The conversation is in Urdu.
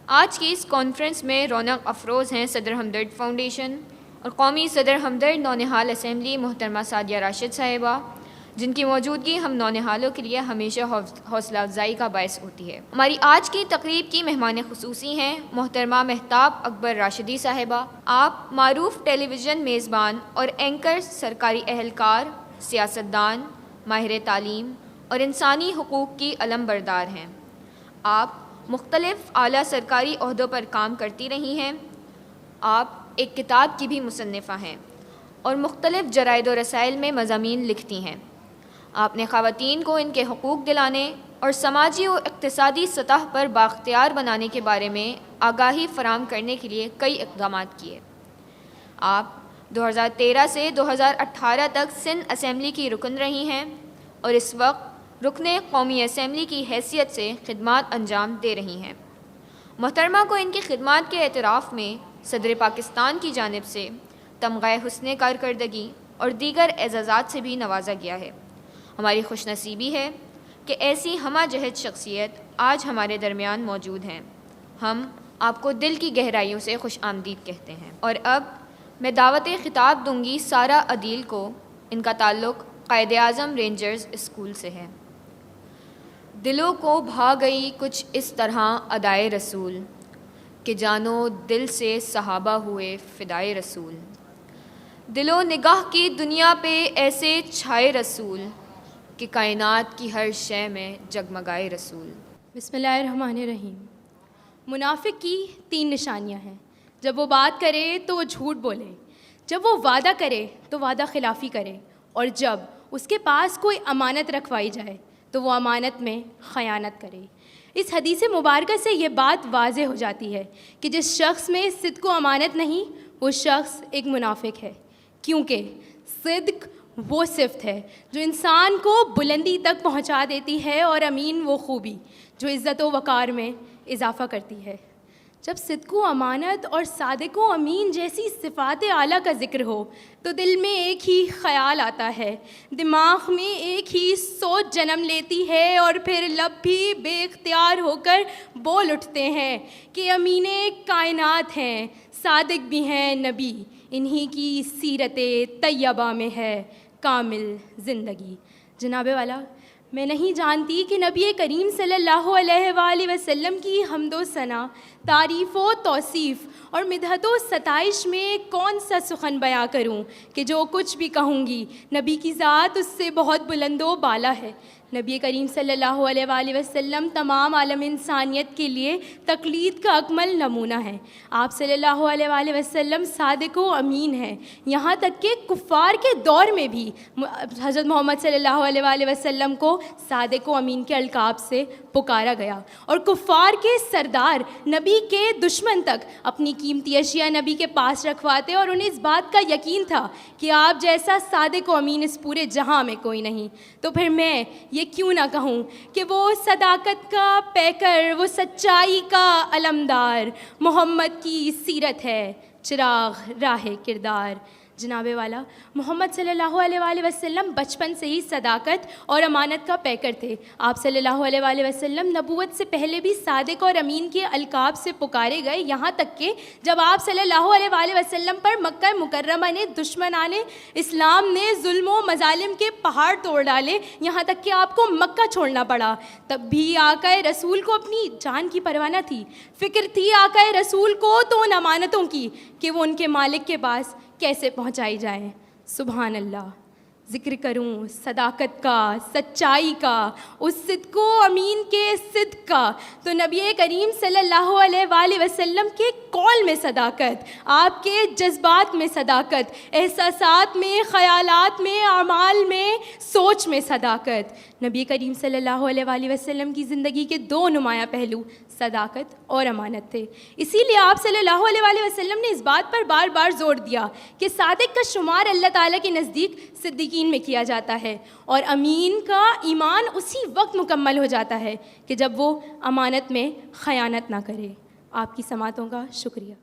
آج کی اس کانفرنس میں رونق افروز ہیں صدر ہمدرد فاؤنڈیشن اور قومی صدر ہمدرد نونہال اسمبلی محترمہ سعدیہ راشد صاحبہ، جن کی موجودگی ہم نونہالوں کے لیے ہمیشہ حوصلہ افزائی کا باعث ہوتی ہے۔ ہماری آج کی تقریب کی مہمان خصوصی ہیں محترمہ مہتاب اکبر راشدی صاحبہ۔ آپ معروف ٹیلی ویژن میزبان اور اینکر، سرکاری اہلکار، سیاستدان، ماہر تعلیم اور انسانی حقوق کی علم بردار ہیں۔ آپ مختلف اعلیٰ سرکاری عہدوں پر کام کرتی رہی ہیں۔ آپ ایک کتاب کی بھی مصنفہ ہیں اور مختلف جرائد و رسائل میں مضامین لکھتی ہیں۔ آپ نے خواتین کو ان کے حقوق دلانے اور سماجی و اقتصادی سطح پر بااختیار بنانے کے بارے میں آگاہی فراہم کرنے کے لیے کئی اقدامات کیے۔ آپ 2013 سے 2018 تک سندھ اسمبلی کی رکن رہی ہیں اور اس وقت رکن قومی اسمبلی کی حیثیت سے خدمات انجام دے رہی ہیں۔ محترمہ کو ان کی خدمات کے اعتراف میں صدر پاکستان کی جانب سے تمغہ حسن کارکردگی اور دیگر اعزازات سے بھی نوازا گیا ہے۔ ہماری خوش نصیبی ہے کہ ایسی ہمہ جہت شخصیت آج ہمارے درمیان موجود ہیں۔ ہم آپ کو دل کی گہرائیوں سے خوش آمدید کہتے ہیں۔ اور اب میں دعوت خطاب دوں گی سارہ عدیل کو۔ ان کا تعلق قائد اعظم رینجرز اسکول سے ہے۔ دلوں کو بھا گئی کچھ اس طرح ادائے رسول، کہ جانو دل سے صحابہ ہوئے فدائے رسول۔ دل و نگاہ کی دنیا پہ ایسے چھائے رسول، کہ کائنات کی ہر شے میں جگمگائے رسول۔ بسم اللہ الرحمن الرحیم۔ منافق کی 3 نشانیاں ہیں۔ جب وہ بات کرے تو وہ جھوٹ بولے، جب وہ وعدہ کرے تو وعدہ خلافی کرے، اور جب اس کے پاس کوئی امانت رکھوائی جائے تو وہ امانت میں خیانت کرے۔ اس حدیث مبارکہ سے یہ بات واضح ہو جاتی ہے کہ جس شخص میں صدق و امانت نہیں، وہ شخص ایک منافق ہے، کیونکہ صدق وہ صفت ہے جو انسان کو بلندی تک پہنچا دیتی ہے، اور امین وہ خوبی جو عزت و وقار میں اضافہ کرتی ہے۔ جب صدق و امانت اور صادق و امین جیسی صفات اعلیٰ کا ذکر ہو تو دل میں ایک ہی خیال آتا ہے، دماغ میں ایک ہی سوچ جنم لیتی ہے، اور پھر لب بھی بے اختیار ہو کر بول اٹھتے ہیں کہ امین کائنات ہیں، صادق بھی ہیں نبی، انہی کی سیرت طیبہ میں ہے کامل زندگی۔ جناب والا، میں نہیں جانتی کہ نبی کریم صلی اللہ علیہ وآلہ وسلم کی حمد و ثنا، تعریف و توصیف اور مدحت و ستائش میں کون سا سخن بیان کروں کہ جو کچھ بھی کہوں گی نبی کی ذات اس سے بہت بلند و بالا ہے۔ نبی کریم صلی اللہ علیہ وآلہ وسلم تمام عالم انسانیت کے لیے تقلید کا اکمل نمونہ ہے۔ آپ صلی اللہ علیہ وآلہ وسلم صادق و امین ہیں، یہاں تک کہ کفار کے دور میں بھی حضرت محمد صلی اللہ علیہ وآلہ وسلم کو صادق و امین کے القاب سے پکارا گیا، اور کفار کے سردار نبی کے دشمن تک اپنی قیمتی اشیاء نبی کے پاس رکھواتے، اور انہیں اس بات کا یقین تھا کہ آپ جیسا صادق و امین اس پورے جہاں میں کوئی نہیں۔ تو پھر میں یہ کیوں نہ کہوں کہ وہ صداقت کا پیکر، وہ سچائی کا علمدار، محمد کی سیرت ہے چراغ راہ کردار۔ جناب والا، محمد صلی اللہ علیہ وآلہ وسلم بچپن سے ہی صداقت اور امانت کا پیکر تھے۔ آپ صلی اللہ علیہ وآلہ وسلم نبوت سے پہلے بھی صادق اور امین کے القاب سے پکارے گئے، یہاں تک کہ جب آپ صلی اللہ علیہ وآلہ وسلم پر مکہ مکرمہ نے دشمنان اسلام نے ظلم و مظالم کے پہاڑ توڑ ڈالے، یہاں تک کہ آپ کو مکہ چھوڑنا پڑا، تب بھی آقا رسول کو اپنی جان کی پرواہ نہ تھی۔ فکر تھی آقا رسول کو تو ان امانتوں کی کہ وہ ان کے مالک کے پاس کیسے پہنچائی جائیں۔ سبحان اللہ، ذکر کروں صداقت کا، سچائی کا، اس صدق و امین کے صدق کا، تو نبی کریم صلی اللہ علیہ وآلہ وسلم کے قول میں صداقت، آپ کے جذبات میں صداقت، احساسات میں، خیالات میں، اعمال میں، سوچ میں صداقت۔ نبی کریم صلی اللہ علیہ وآلہ وسلم کی زندگی کے 2 نمایاں پہلو صداقت اور امانت تھے۔ اسی لیے آپ صلی اللہ علیہ وآلہ وسلم نے اس بات پر بار بار زور دیا کہ صادق کا شمار اللہ تعالیٰ کے نزدیک صدیقین میں کیا جاتا ہے، اور امین کا ایمان اسی وقت مکمل ہو جاتا ہے کہ جب وہ امانت میں خیانت نہ کرے۔ آپ کی سماعتوں کا شکریہ۔